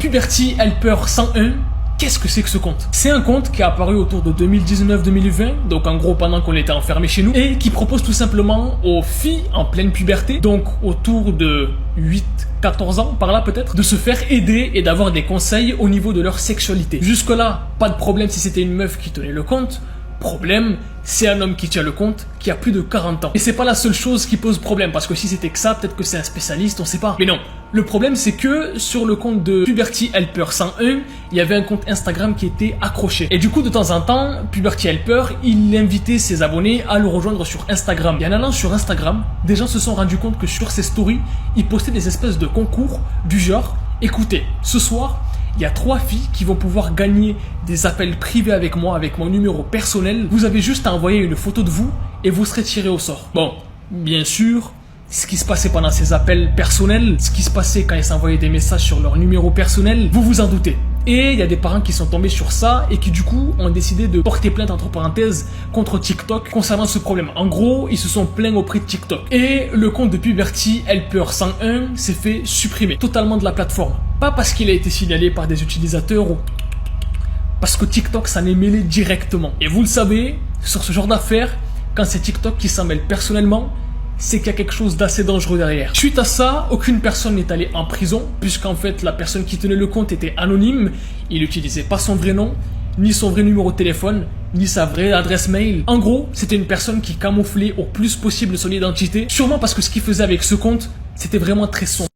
Puberty Helper 101, qu'est-ce que c'est que ce compte? C'est un compte qui est apparu autour de 2019-2020, donc en gros pendant qu'on était enfermés chez nous, et qui propose tout simplement aux filles en pleine puberté, donc autour de 8-14 ans, par là peut-être, de se faire aider et d'avoir des conseils au niveau de leur sexualité. Jusque là, pas de problème si c'était une meuf qui tenait le compte. Problème, c'est un homme qui tient le compte, qui a plus de 40 ans. Et c'est pas la seule chose qui pose problème, parce que si c'était que ça, peut-être que c'est un spécialiste, on sait pas. Mais non, le problème c'est que sur le compte de Puberty Helper 101, il y avait un compte Instagram qui était accroché. Et du coup, de temps en temps, Puberty Helper, il invitait ses abonnés à le rejoindre sur Instagram. Et en allant sur Instagram, des gens se sont rendus compte que sur ses stories, il postait des espèces de concours du genre, écoutez, ce soir, il y a 3 filles qui vont pouvoir gagner des appels privés avec moi, avec mon numéro personnel. Vous avez juste à envoyer une photo de vous et vous serez tiré au sort. Bon, bien sûr, ce qui se passait pendant ces appels personnels, ce qui se passait quand ils s'envoyaient des messages sur leur numéro personnel, vous vous en doutez. Et il y a des parents qui sont tombés sur ça et qui du coup ont décidé de porter plainte entre parenthèses contre TikTok concernant ce problème. En gros, ils se sont plaints auprès de TikTok. Et le compte de Puberty Helper 101 s'est fait supprimer totalement de la plateforme. Pas parce qu'il a été signalé par des utilisateurs ou parce que TikTok s'en est mêlé directement. Et vous le savez, sur ce genre d'affaires, quand c'est TikTok qui s'en mêle personnellement, c'est qu'il y a quelque chose d'assez dangereux derrière. Suite à ça, aucune personne n'est allée en prison, puisqu'en fait la personne qui tenait le compte était anonyme, il n'utilisait pas son vrai nom, ni son vrai numéro de téléphone, ni sa vraie adresse mail. En gros, c'était une personne qui camouflait au plus possible son identité, sûrement parce que ce qu'il faisait avec ce compte, c'était vraiment très sombre.